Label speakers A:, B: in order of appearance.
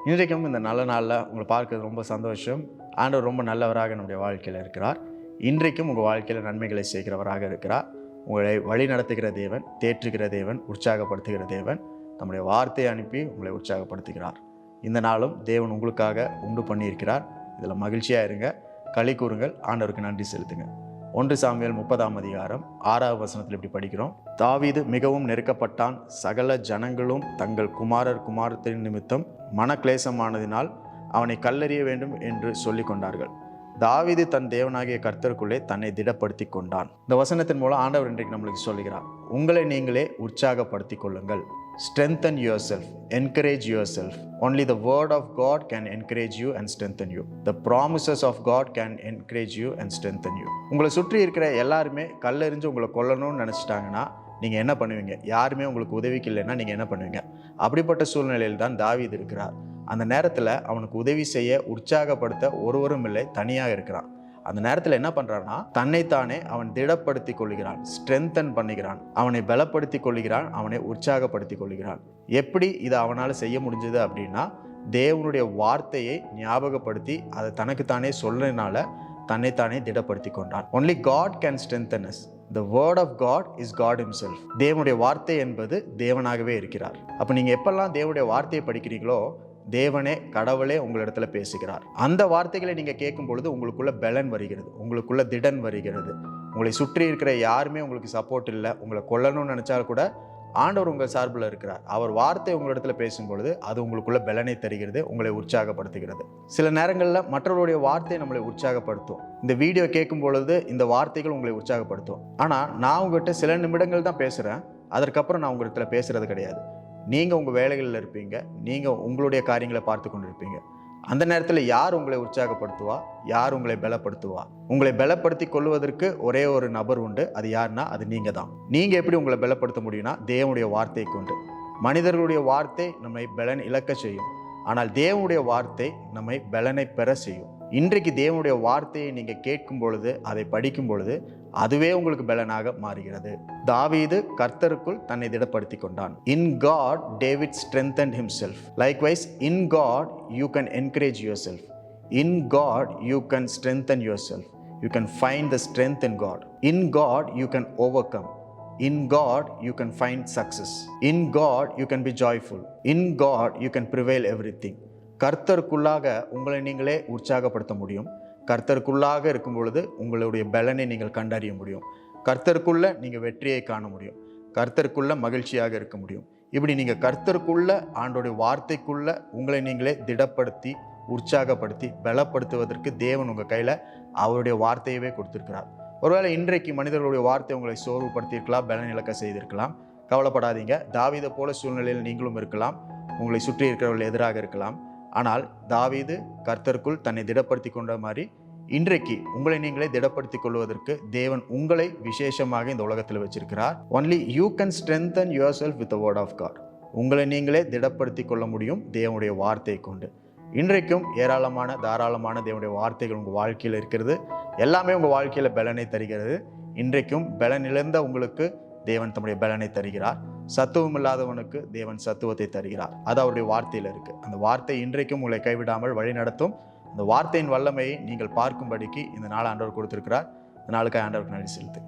A: இன்றைக்கும் இந்த நல்ல நாளில் உங்களை பார்க்கறது ரொம்ப சந்தோஷம். ஆண்டவர் ரொம்ப நல்லவராக நம்முடைய வாழ்க்கையில் இருக்கிறார். இன்றைக்கும் உங்கள் வாழ்க்கையில் நன்மைகளை செய்கிறவராக இருக்கிறார். உங்களை வழி நடத்துகிற தேவன், தேற்றுகிற தேவன், உற்சாகப்படுத்துகிற தேவன், நம்முடைய வார்த்தையை அனுப்பி உங்களை உற்சாகப்படுத்துகிறார். இந்த நாளும் தேவன் உங்களுக்காக உண்டு பண்ணியிருக்கிறார். இதில் மகிழ்ச்சியாக இருங்க, களி கூறுங்கள், ஆண்டவருக்கு நன்றி செலுத்துங்க. 1 சாமுவேல் 30ஆம் அதிகாரம் 6வது வசனத்தில் இப்படி படிக்கிறோம். தாவீது மிகவும் நெருக்கப்பட்டான். சகல ஜனங்களும் தங்கள் குமாரர் குமாரத்தின் நிமித்தம் மனக்லேசமானதினால் அவனை கல்லெறிய வேண்டும் என்று சொல்லி கொண்டார்கள். தாவீது தன் தேவனாகிய கர்த்தருக்குள்ளே தன்னை திடப்படுத்தி கொண்டான். இந்த வசனத்தின் மூலம் ஆண்டவர் இன்றைக்கு நம்மளுக்கு சொல்லுகிறார், உங்களை நீங்களே உற்சாகப்படுத்தி கொள்ளுங்கள். Strengthen yourself, encourage yourself. Only the word of God can encourage you and strengthen you. The promises of God can encourage you and strengthen you. உங்களை சுற்றி இருக்கிற எல்லாருமே கல்லெறிஞ்சு உங்களை கொல்லணும்னு நினச்சிட்டாங்கன்னா நீங்கள் என்ன பண்ணுவீங்க? யாருமே உங்களுக்கு உதவிக்கு இல்லைன்னா நீங்கள் என்ன பண்ணுவீங்க? அப்படிப்பட்ட சூழ்நிலையில் தான் தாவீது இருக்கிறார். அந்த நேரத்தில் அவனுக்கு உதவி செய்ய உற்சாகப்படுத்த ஒருவரும் இல்லை, தனியாக இருக்கிறான். அந்த நேரத்தில் என்ன பண்ணுறான்னா, தன்னைத்தானே அவன் திடப்படுத்தி கொள்கிறான், ஸ்ட்ரென்தன் பண்ணுகிறான், அவனை பலப்படுத்தி கொள்கிறான், அவனை உற்சாகப்படுத்தி கொள்கிறான். எப்படி இதை அவனால் செய்ய முடிஞ்சது அப்படின்னா, தேவனுடைய வார்த்தையை ஞாபகப்படுத்தி அதை தனக்குத்தானே சொல்றதுனால தன்னைத்தானே திடப்படுத்தி கொண்டான். Only God can strengthen us. The word of God is God himself. தேவனுடைய வார்த்தை என்பது தேவனாகவே இருக்கிறார். அப்போ நீங்கள் எப்பெல்லாம் தேவனுடைய வார்த்தையை படிக்கிறீங்களோ, தேவனே, கடவுளே உங்களிடத்துல பேசுகிறார். அந்த வார்த்தைகளை நீங்க கேட்கும் பொழுது உங்களுக்குள்ள பலன் வருகிறது, உங்களுக்குள்ள திடன் வருகிறது. உங்களை சுற்றி இருக்கிற யாருமே உங்களுக்கு சப்போர்ட் இல்லை, உங்களை கொல்லணும்னு நினைச்சாலும் கூட ஆண்டவர் உங்கள் சார்பில் இருக்கிறார். அவர் வார்த்தை உங்களிடத்துல பேசும் பொழுது அது உங்களுக்குள்ள பலனை தருகிறது, உங்களை உற்சாகப்படுத்துகிறது. சில நேரங்களில் மற்றவருடைய வார்த்தை நம்மளை உற்சாகப்படுத்தும். இந்த வீடியோ கேட்கும் பொழுது இந்த வார்த்தைகள் உங்களை உற்சாகப்படுத்தும். ஆனால் நான் உங்கள்கிட்ட சில நிமிடங்கள் தான் பேசுகிறேன், அதற்கப்புறம் நான் உங்களிடத்துல பேசுறது கிடையாது. நீங்கள் உங்கள் வேலைகளில் இருப்பீங்க, நீங்கள் உங்களுடைய காரியங்களை பார்த்து கொண்டு இருப்பீங்க. அந்த நேரத்தில் யார் உங்களை உற்சாகப்படுத்துவா? யார் உங்களை பலப்படுத்துவா? உங்களை பலப்படுத்தி கொள்வதற்கு ஒரே ஒரு நபர் உண்டு, அது யாருன்னா அது நீங்கள் தான். நீங்கள் எப்படி உங்களை பலப்படுத்த முடியும்னா தேவனுடைய வார்த்தை கொண்டு. மனிதர்களுடைய வார்த்தை நம்மை பலன் இழக்க செய்யும், ஆனால் தேவனுடைய வார்த்தை நம்மை பலனை பெற செய்யும். இன்றைக்கு தேவனுடைய வார்த்தையை நீங்கள் கேட்கும் பொழுது, அதை படிக்கும் பொழுது அதுவே உங்களுக்கு பலனாக மாறுகிறது. தாவீது கர்த்தருக்குள் தன்னை திடப்படுத்தி கொண்டான். In God David strengthened himself. Likewise, in God you can encourage yourself. In God you can strengthen yourself. You can find the strength in God. In God you can overcome. In God you can find success. In God you can be joyful. In God you can prevail everything. கர்த்தருக்குள்ளாக உங்களை நீங்களே உற்சாகப்படுத்த முடியும். கர்த்தருக்குள்ளாக இருக்கும் பொழுது உங்களுடைய பலனை நீங்கள் கண்டறிய முடியும். கர்த்தருக்குள்ள நீங்கள் வெற்றியை காண முடியும். கர்த்தருக்குள்ள மகிழ்ச்சியாக இருக்க முடியும். இப்படி நீங்கள் கர்த்தருக்குள்ள, ஆண்டோடைய வார்த்தைக்குள்ள உங்களை நீங்களே திடப்படுத்தி உற்சாகப்படுத்தி பலப்படுத்துவதற்கு தேவன் உங்கள் கையில் அவருடைய வார்த்தையவே கொடுத்துருக்கிறார். ஒருவேளை இன்றைக்கு மனிதர்களுடைய வார்த்தை உங்களை சோர்வுபடுத்தியிருக்கலாம், பலன் இழக்க செய்திருக்கலாம். கவலைப்படாதீங்க. தாவீதை போல சூழ்நிலையில் நீங்களும் இருக்கலாம், உங்களை சுற்றி இருக்கிறவர்கள் எதிராக இருக்கலாம். ஆனால் தாவீது கர்த்தருக்குள் தன்னை திடப்படுத்தி கொண்ட மாதிரி இன்றைக்கு உங்களை நீங்களே திடப்படுத்தி கொள்வதற்கு தேவன் உங்களை விசேஷமாக இந்த உலகத்தில் வச்சிருக்கிறார். Only you can strengthen yourself with the word of God. உங்களை நீங்களே திடப்படுத்தி கொள்ள முடியும் தேவனுடைய வார்த்தையை கொண்டு. இன்றைக்கும் ஏராளமான தாராளமான தேவனுடைய வார்த்தைகள் உங்கள் வாழ்க்கையில் இருக்கிறது. எல்லாமே உங்கள் வாழ்க்கையில் பலனை தருகிறது. இன்றைக்கும் பலன் இழந்த உங்களுக்கு தேவன் தம்முடைய பலனை தருகிறார். சத்துவம் இல்லாதவனுக்கு தேவன் சத்துவத்தை தருகிறார். அது அவருடைய வார்த்தையில் இருக்கு. அந்த வார்த்தை இன்றைக்கும் உங்களை கைவிடாமல் வழி நடத்தும். அந்த வார்த்தையின் வல்லமையை நீங்கள் பார்க்கும்படிக்கு இந்த நாள் ஆண்டவர் கொடுத்திருக்கிறார். இந்த நாளுக்கு ஆண்டவருக்கு நன்றி செலுத்து.